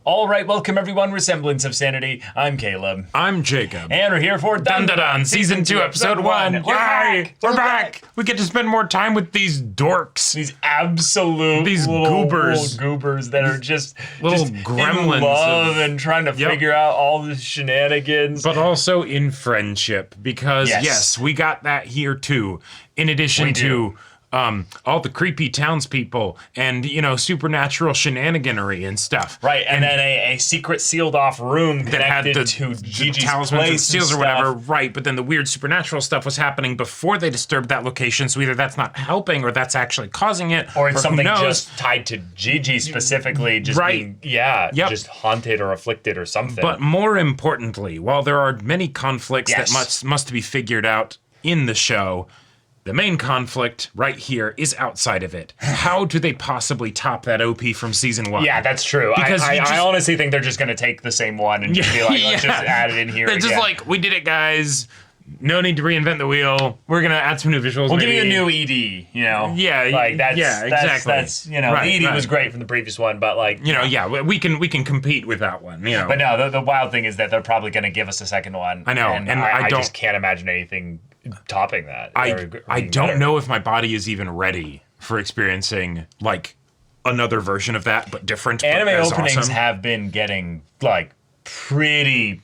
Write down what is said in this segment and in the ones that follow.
All right, welcome everyone. We're Semblance of Sanity. I'm Caleb. I'm Jacob. And we're here for Dandadan, Season 2, Episode 1. We're back! We're back! We get to spend more time with these dorks. These absolute goobers. little goobers that are just gremlins in love and trying to figure out all the shenanigans. But also in friendship, because yes, we got that here too. In addition to all the creepy townspeople and, you know, supernatural shenaniganery and stuff. Right, and then a secret sealed off room that had connected the to Gigi's talismans and place seals and or whatever, stuff. right, but then the weird supernatural stuff was happening before they disturbed that location, so either that's not helping or that's actually causing it, or it's something who knows. just tied to Gigi specifically, just being, just haunted or afflicted or something. But more importantly, while there are many conflicts that must be figured out in the show, the main conflict right here is outside of it. How do they possibly top that OP from season 1? Yeah, that's true. Because I honestly think they're just going to take the same one and just be like, let's just add it in here. They're just like, we did it, guys. No need to reinvent the wheel. We're going to add some new visuals. We'll give you a new ED, you know? Yeah, like that's, exactly. That's you know, the ED was great from the previous one, but like... You know, we can compete with that one, you know. But no, the wild thing is that they're probably going to give us a second one. I know, and I just can't imagine anything topping that. I don't know if my body is even ready for experiencing like another version of that, but different. Anime openings have been getting like pretty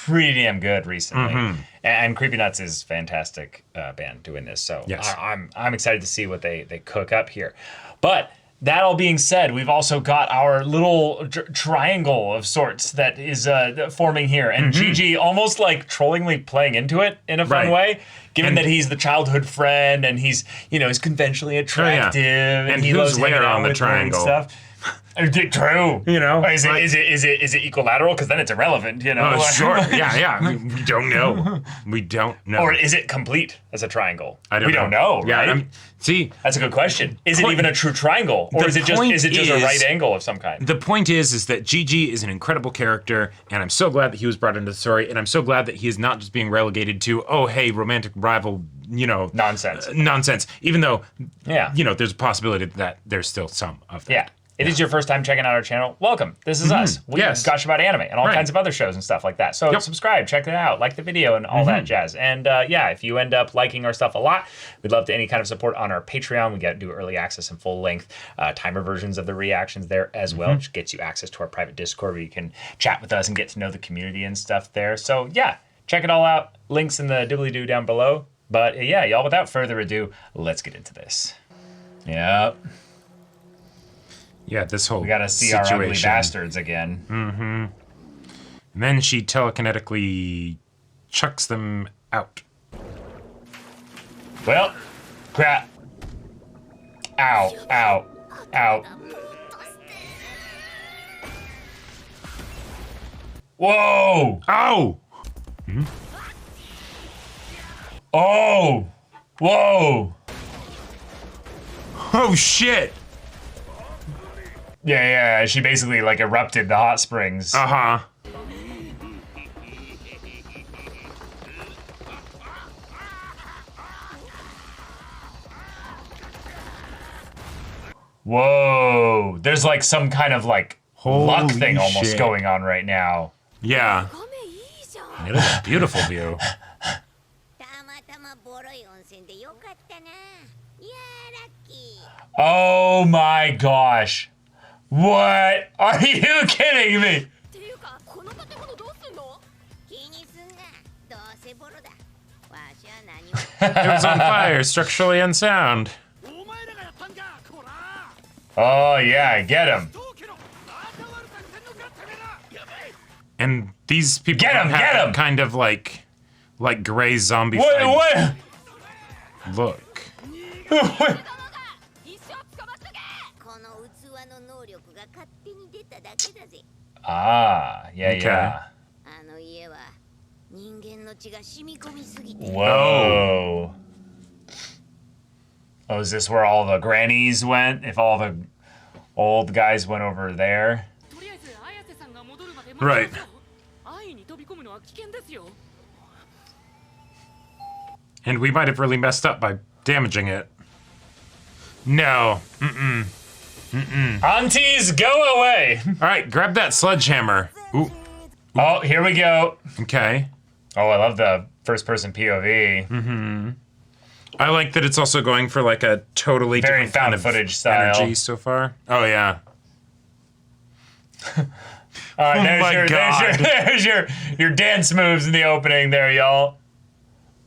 damn good recently, and Creepy Nuts is fantastic band doing this. So I'm excited to see what they cook up here, but. That all being said, we've also got our little triangle of sorts that is forming here. And Gigi almost like trollingly playing into it in a fun way, given that he's the childhood friend and he's, you know, he's conventionally attractive. And he who's loves where on the triangle? Stuff. True. You know, is it equalateral? Because then it's irrelevant. You know. Oh, sure. Yeah. We don't know. We don't know. Or is it complete as a triangle? We don't know. Yeah. Right? See, that's a good question. Is it even a true triangle, or is it just a right angle of some kind? The point is that Gigi is an incredible character, and I'm so glad that he was brought into the story, and I'm so glad that he is not just being relegated to, oh, hey, romantic rival, you know, nonsense. Even though, you know, there's a possibility that there's still some of that. Yeah. It is your first time checking out our channel. Welcome. This is us. We gush about anime and all kinds of other shows and stuff like that. So subscribe, check it out, like the video and all that jazz. And if you end up liking our stuff a lot, we'd love to any kind of support on our Patreon. We do early access and full length timer versions of the reactions there as well, which gets you access to our private Discord where you can chat with us and get to know the community and stuff there. So check it all out. Links in the doobly-doo down below. But y'all, without further ado, let's get into this. Yep. Yeah, this whole we gotta see situation. Our ugly bastards again. And then she telekinetically chucks them out. Well, crap. Ow. Whoa! Ow! Oh! Whoa! Oh, shit! Yeah, she basically like erupted the hot springs. Whoa, there's like some kind of like luck thing almost going on right now. Yeah. It is a beautiful view. Oh my gosh. What? Are you kidding me? It was on fire, structurally unsound. Oh yeah, get him. And these people get him. Kind of like gray zombie. What? Look. Yeah. Whoa. Oh, is this where all the grannies went? If all the old guys went over there? Right. And we might have really messed up by damaging it. No. Aunties, go away. All right, grab that sledgehammer. Ooh. Oh, here we go. Okay. Oh, I love the first-person POV. Mm-hmm. I like that it's also going for like a totally very different found kind of footage style energy so far. Oh yeah. All right, there's your dance moves in the opening there, y'all.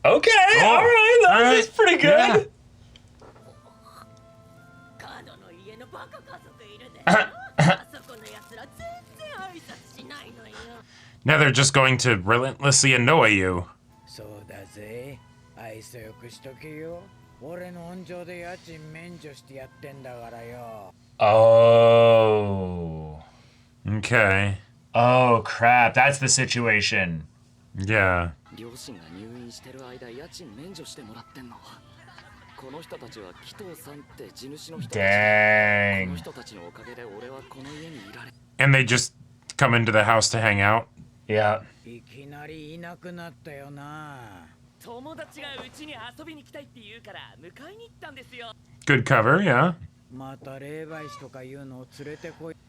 Okay, all right, that was pretty good. Yeah. Now they're just going to relentlessly annoy you. Oh. Okay. Oh crap, that's the situation. Yeah. Dang. And they just come into the house to hang out. Yeah. Good cover, yeah.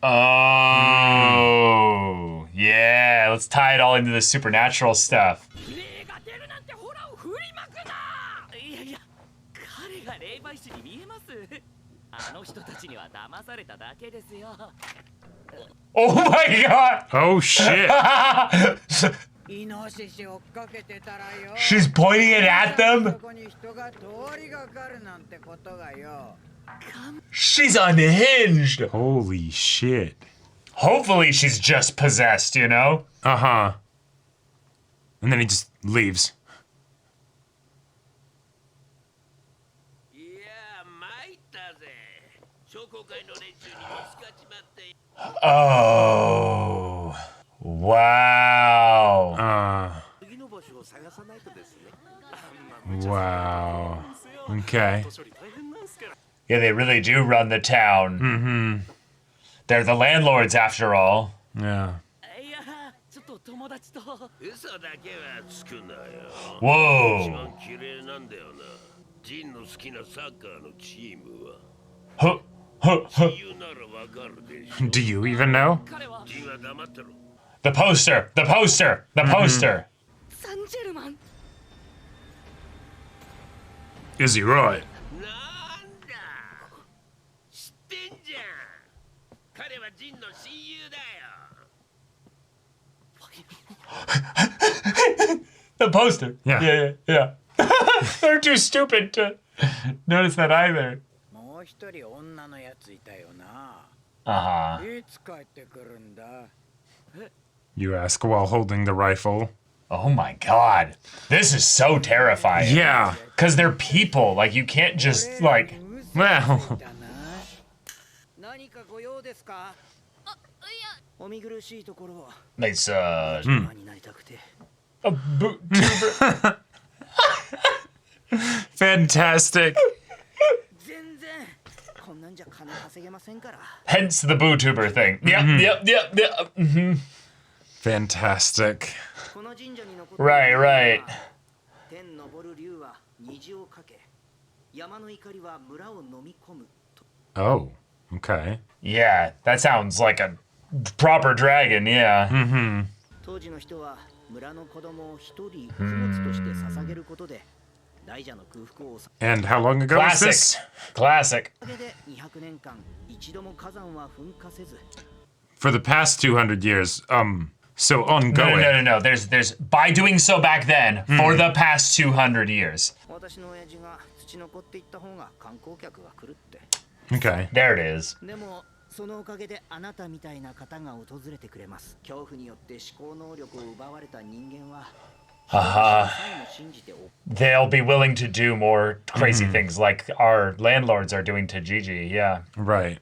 Oh, yeah. Let's tie it all into the supernatural stuff. Oh my god! Oh shit! She's pointing it at them? She's unhinged! Holy shit. Hopefully she's just possessed, you know? Uh-huh. And then he just leaves. Oh. Wow. Wow. Okay. Yeah, they really do run the town. Mm-hmm. They're the landlords after all. Yeah. Whoa. Huh. Huh. Huh. Do you even know? The poster! The poster! The poster! Is he right? The poster. Yeah. Yeah. They're too stupid to notice that either. Uh-huh. You ask while holding the rifle. Oh my god. This is so terrifying. Yeah. Because they're people. Like, you can't just, like... Well... It's, a boot-tuber. Fantastic. Hence the boo-tuber thing. Yep. Mm-hmm. Fantastic. Right. Oh, okay. Yeah, that sounds like a proper dragon, yeah. Mm-hmm. And how long ago was this? Classic. For the past 200 years, so ongoing. No. There's by doing so back then, for the past 200 years. Okay. There it is. They'll be willing to do more crazy things like our landlords are doing to Gigi, yeah. Right.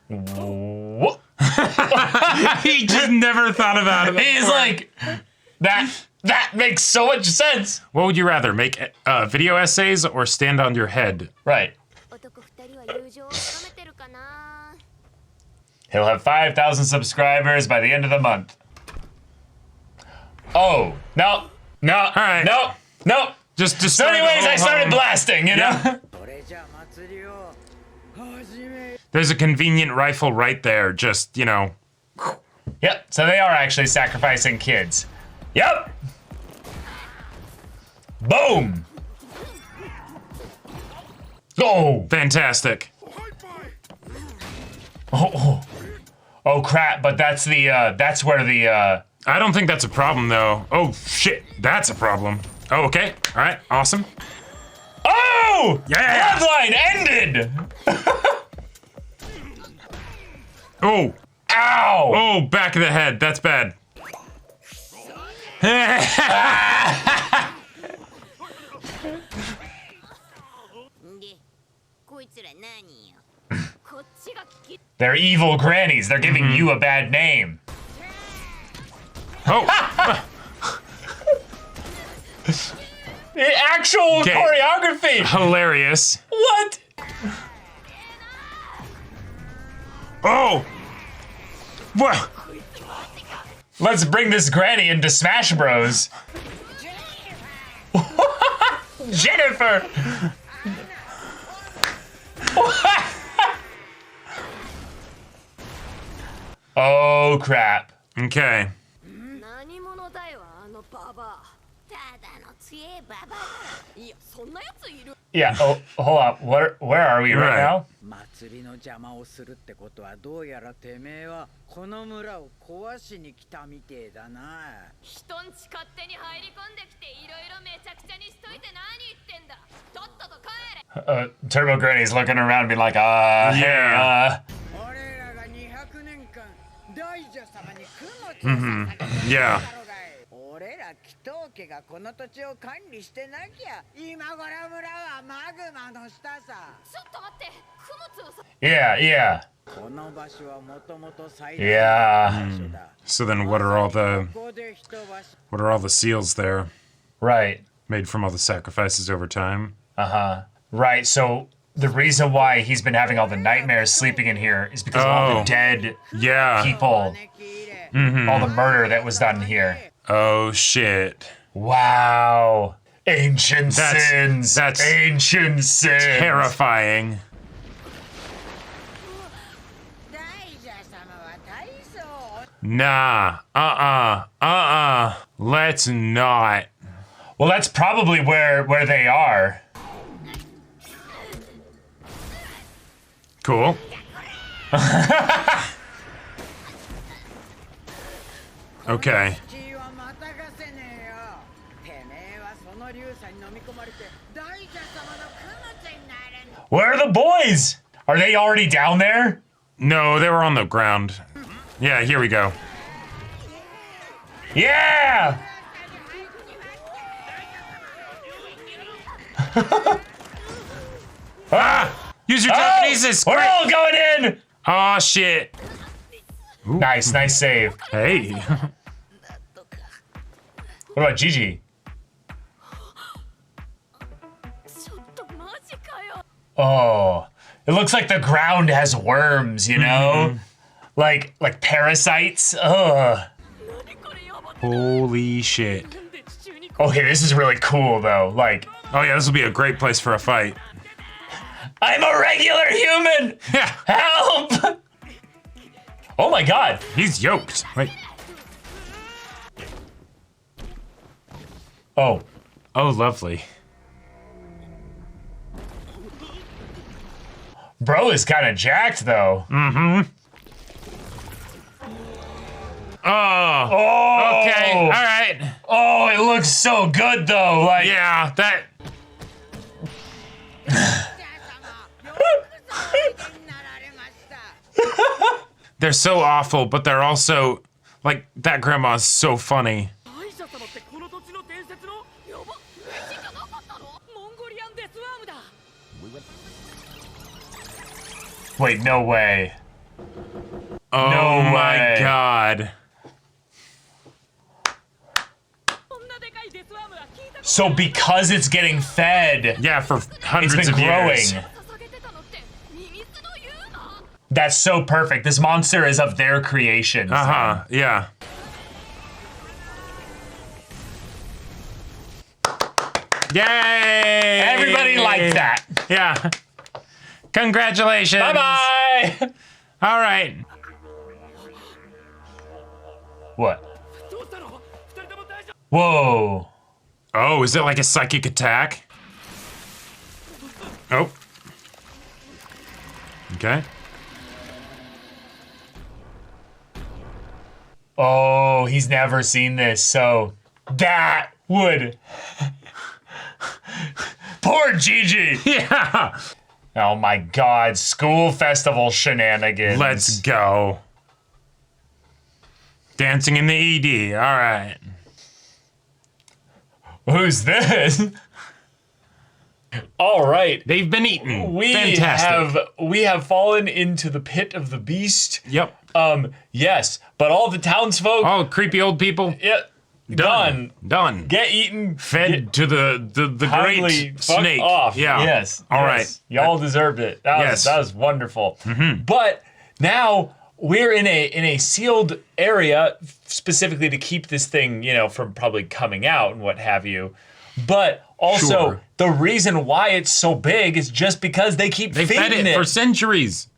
What? He just never thought about it. He's like, that makes so much sense. What would you rather, make video essays or stand on your head? Right. He'll have 5,000 subscribers by the end of the month. Oh, no. All right. No. Just so anyways, I started blasting, you know? Yeah. There's a convenient rifle right there, just, you know. Yep, so they are actually sacrificing kids. Yep! Boom! Go! Fantastic. Oh crap, but that's the, that's where the, I don't think that's a problem, though. Oh, shit, that's a problem. Oh, okay, all right, awesome. Oh! Yeah! Bloodline ended! Oh! Ow! Oh, back of the head, that's bad. They're evil grannies. They're giving you a bad name. Oh! The actual choreography! Hilarious. What? Oh! What? Let's bring this granny into Smash Bros. Jennifer! Oh crap. Okay. Yeah, oh, hold up. Where are we right now? Turbo Granny's looking around being like, yeah. Yeah. Yeah, yeah. Yeah. So then what are all the seals there? Right. Made from all the sacrifices over time? Uh-huh. Right, so the reason why he's been having all the nightmares sleeping in here is because of all the dead people. All the murder that was done here. Oh, shit. Wow. Ancient sins. That's ancient sins. Terrifying. Nah. Let's not. Well, that's probably where they are. Cool. Okay. Where are the boys? Are they already down there? No, they were on the ground. Yeah, here we go. Yeah! Use your telekinesis! We're all going in! Oh, shit. Ooh. Nice save. Hey. What about Gigi? Oh, it looks like the ground has worms, you know? Like parasites. Ugh. Holy shit. Okay, this is really cool though. Like, oh yeah, this will be a great place for a fight. I'm a regular human! Yeah. Help! Oh my god. He's yoked. Wait. Oh. Oh, lovely. Bro is kind of jacked though. Oh. Okay. All right. Oh, it looks so good though. Like, yeah, that. They're so awful, but they're also like that grandma's so funny. Wait, no way. Oh no my way. god. So because it's getting fed, yeah, for hundreds it's been of growing. years. That's so perfect. This monster is of their creation. Yeah. Yay! Everybody liked that. Yeah. Congratulations. Bye-bye. All right. What? Whoa. Oh, is it like a psychic attack? Oh. Okay. Oh, he's never seen this, so that would... Poor Gigi. Yeah. Oh my God, school festival shenanigans. Let's go. Dancing in the ED. All right. Who's this? All right. They've been eaten. We Fantastic. have fallen into the pit of the beast. Yep. Yes, but all the townsfolk. Oh, creepy old people. Yeah. Done. Get eaten. Fed to the great snake. Off. Yeah. Yes. All right. Y'all deserved it. That was wonderful. But now we're in a sealed area specifically to keep this thing, from probably coming out and what have you. But also the reason why it's so big is just because they keep feeding fed it for centuries.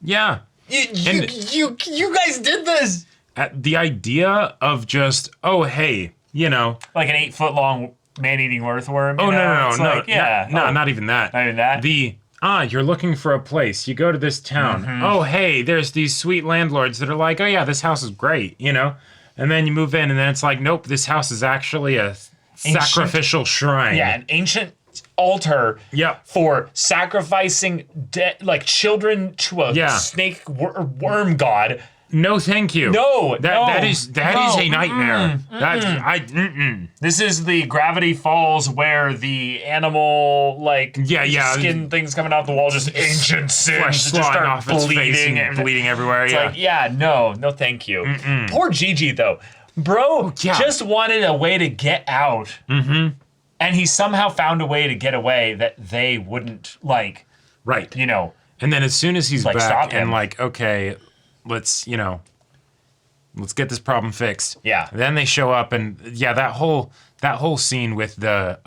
Yeah. You guys did this. The idea of just, oh, hey, like an 8-foot long man-eating earthworm. No, No, not even that. Not even that. You're looking for a place. You go to this town. Oh, hey, there's these sweet landlords that are like, oh yeah, this house is great, and then you move in, and then it's like, nope, this house is actually a sacrificial shrine. Yeah, an ancient altar. For sacrificing children to a snake worm god. No, thank you. No, that is a nightmare. This is the Gravity Falls where the animal skin things coming out the wall, just ancient sins, flesh just start off its face bleeding and bleeding everywhere. It's no, thank you. Poor Gigi though, bro, just wanted a way to get out, and he somehow found a way to get away that they wouldn't Right. And then as soon as he's back and okay. Let's get this problem fixed. Yeah. Then they show up and that whole scene with the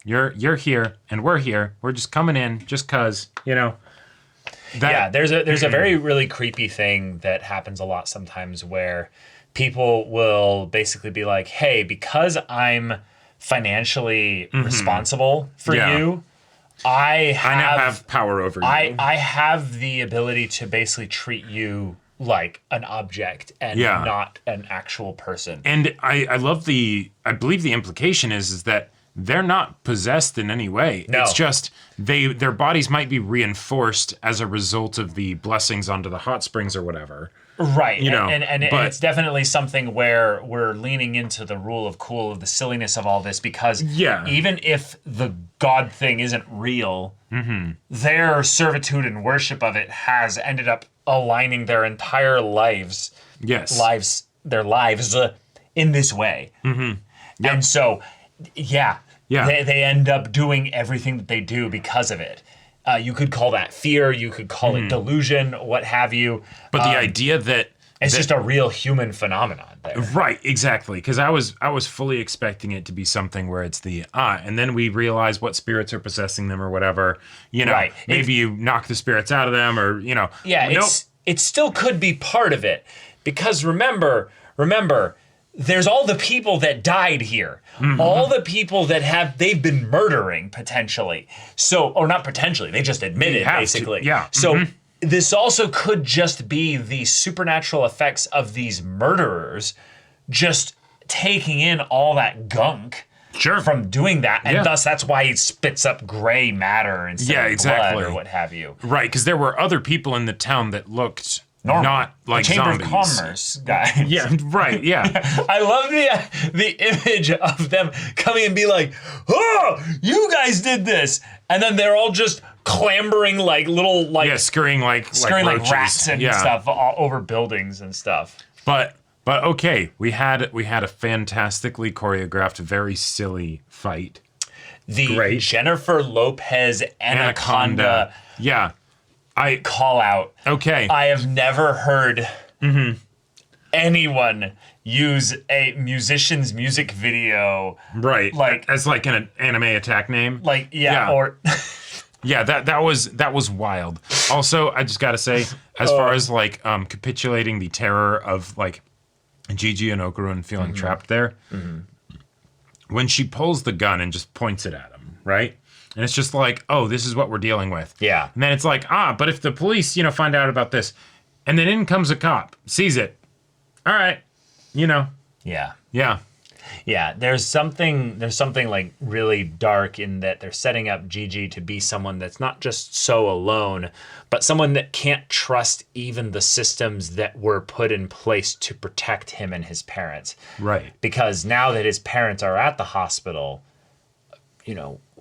you're here and we're here. We're just coming in just cause, there's a very really creepy thing that happens a lot sometimes where people will basically be like, "Hey, because I'm financially responsible for you, I now have power over you. I have the ability to basically treat you like an object and not an actual person." And I believe the implication is that they're not possessed in any way. No. It's just their bodies might be reinforced as a result of the blessings onto the hot springs or whatever. Right, and it's definitely something where we're leaning into the rule of cool, of the silliness of all this, because even if the God thing isn't real, their servitude and worship of it has ended up aligning their entire lives, their lives in this way. And so, they end up doing everything that they do because of it. You could call that fear, you could call it delusion, what have you. But the idea that it's just a real human phenomenon there. Right, exactly. Because I was fully expecting it to be something where it's and then we realize what spirits are possessing them or whatever. Maybe you knock the spirits out of them or, Yeah, it still could be part of it. Because remember, there's all the people that died here. All the people that they've been murdering potentially. So, or not potentially, they just admitted basically. So this also could just be the supernatural effects of these murderers just taking in all that gunk from doing that. And thus that's why it spits up gray matter instead of blood or what have you. Right, because there were other people in the town that looked normal. Not like the Chamber zombies. of Commerce guys. Yeah, right, yeah. I love the image of them coming and be like, "Oh, you guys did this." And then they're all just clambering like little scurrying like rats and stuff all over buildings and stuff. But okay, we had a fantastically choreographed, very silly fight. The Jennifer Lopez Anaconda. Yeah. Call out. Okay. I have never heard anyone use a musician's music video, right? Like as like an anime attack name, like or. Yeah, that was wild. Also, I just gotta say, as far as like capitulating the terror of like Gigi and Okarun feeling trapped there, when she pulls the gun and just points it at him, right? And it's just like, oh, this is what we're dealing with. Yeah. And then it's like, but if the police, find out about this, and then in comes a cop, sees it, all right, Yeah. Yeah. Yeah, there's something like really dark in that they're setting up Gigi to be someone that's not just so alone, but someone that can't trust even the systems that were put in place to protect him and his parents. Right. Because now that his parents are at the hospital,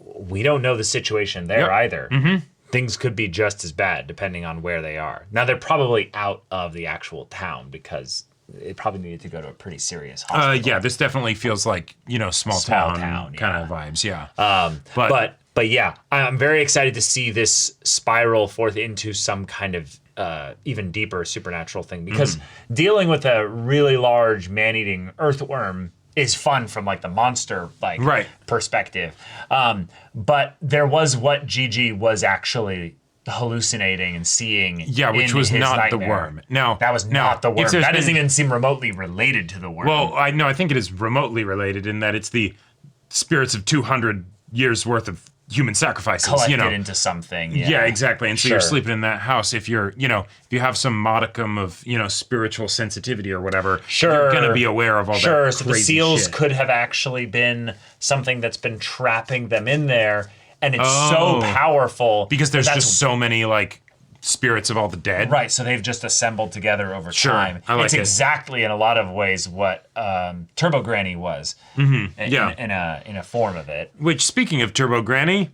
we don't know the situation there either. Mm-hmm. Things could be just as bad depending on where they are. Now they're probably out of the actual town because it probably needed to go to a pretty serious hospital. Yeah, this definitely feels like, small town kind of vibes, yeah. But yeah, I'm very excited to see this spiral forth into some kind of even deeper supernatural thing because dealing with a really large man-eating earthworm is fun from like the monster perspective. But there was what Gigi was actually hallucinating and seeing. Yeah, which was not nightmare. The worm. No, that was not the worm. That doesn't even seem remotely related to the worm. Well, I think it is remotely related in that it's the spirits of 200 years worth of human sacrifices. Collected into something. Yeah, exactly. And so you're sleeping in that house. If you're, if you have some modicum of, spiritual sensitivity or whatever, you're going to be aware of all that crazy so the seals shit. Could have actually been something that's been trapping them in there. And it's so powerful. Because there's just so many, like, spirits of all the dead. Right, so they've just assembled together over time. I like it's exactly, in a lot of ways, what Turbo Granny was in a form of it. Which, speaking of Turbo Granny,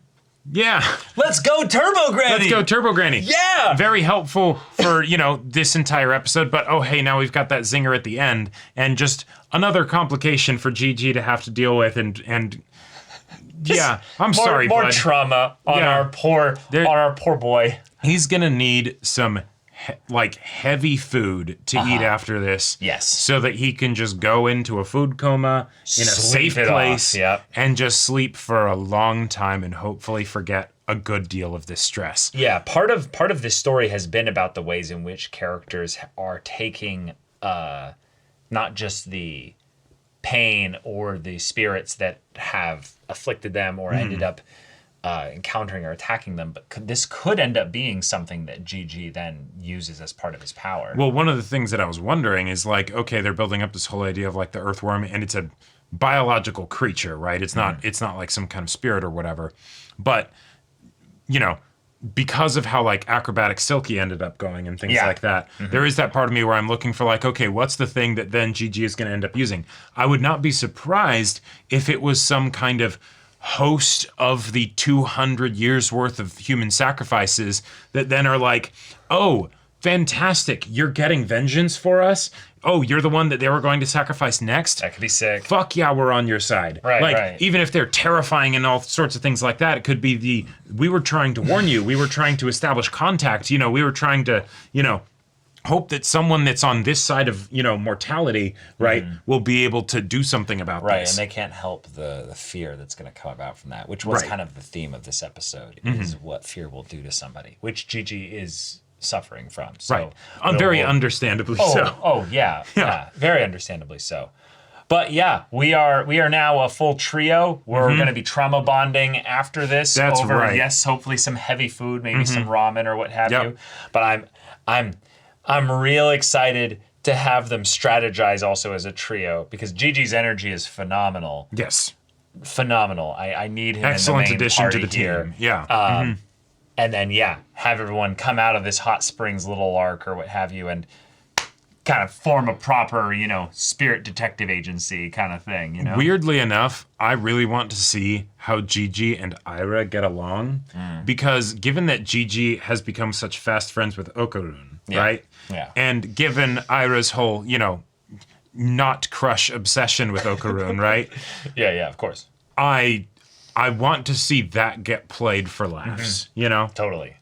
Let's go Turbo Granny! Let's go Turbo Granny! Yeah! Very helpful for, this entire episode, but hey, now we've got that zinger at the end, and just another complication for Gigi to have to deal with, and yeah, I'm sorry, more bud. Trauma on our poor boy. He's gonna need some heavy food to eat after this. Yes, so that he can just go into a food coma in a safe place and just sleep for a long time and hopefully forget a good deal of this stress. Yeah, part of this story has been about the ways in which characters are taking not just the pain or the spirits that have afflicted them or ended up encountering or attacking them, but this could end up being something that Gigi then uses as part of his power. Well, one of the things that I was wondering is okay, they're building up this whole idea of the earthworm, and it's a biological creature, right? It's not like some kind of spirit or whatever, but because of how acrobatic Silky ended up going and things like that, there is that part of me where I'm looking for okay, what's the thing that then Gigi is going to end up using? I would not be surprised if it was some kind of host of the 200 years worth of human sacrifices that then are oh, fantastic, you're getting vengeance for us? Oh, you're the one that they were going to sacrifice next? That could be sick. Fuck yeah, we're on your side. Right. Even if they're terrifying and all sorts of things like that, it could be we were trying to warn you, we were trying to establish contact, we were trying to, hope that someone that's on this side of, mortality, right, will be able to do something about this. Right, and they can't help the fear that's going to come about from that, which was kind of the theme of this episode, is what fear will do to somebody, which Gigi is suffering from. So very understandably so. Oh, yeah, very understandably so. But yeah, we are now a full trio. We're going to be trauma bonding after this. That's over, right. Yes, hopefully some heavy food, maybe some ramen or what have you. But I'm real excited to have them strategize also as a trio because Gigi's energy is phenomenal. Yes. Phenomenal. I need him Excellent in the main addition to the here. team. Yeah. And then, have everyone come out of this Hot Springs little arc or what have you and kind of form a proper, spirit detective agency kind of thing, Weirdly enough, I really want to see how Gigi and Ira get along because given that Gigi has become such fast friends with Okarun, right? Yeah. And given Ira's whole, not crush obsession with Okarun, right? Yeah, of course. I want to see that get played for laughs, Totally.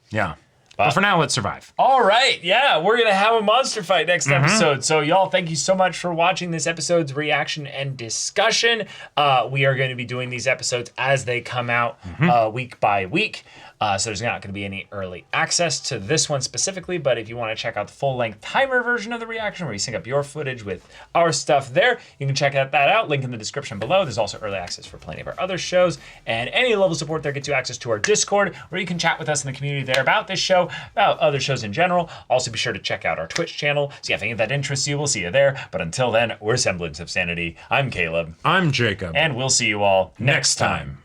Yeah. But for now, let's survive. All right. Yeah, we're going to have a monster fight next episode. So, y'all, thank you so much for watching this episode's reaction and discussion. We are going to be doing these episodes as they come out week by week. So there's not going to be any early access to this one specifically, but if you want to check out the full-length timer version of the reaction where you sync up your footage with our stuff there, you can check that out. Link in the description below. There's also early access for plenty of our other shows, and any level of support there gets you access to our Discord, where you can chat with us in the community there about this show, about other shows in general. Also, be sure to check out our Twitch channel. So if any of that interests you, we'll see you there. But until then, we're Semblance of Sanity. I'm Caleb. I'm Jacob. And we'll see you all next time.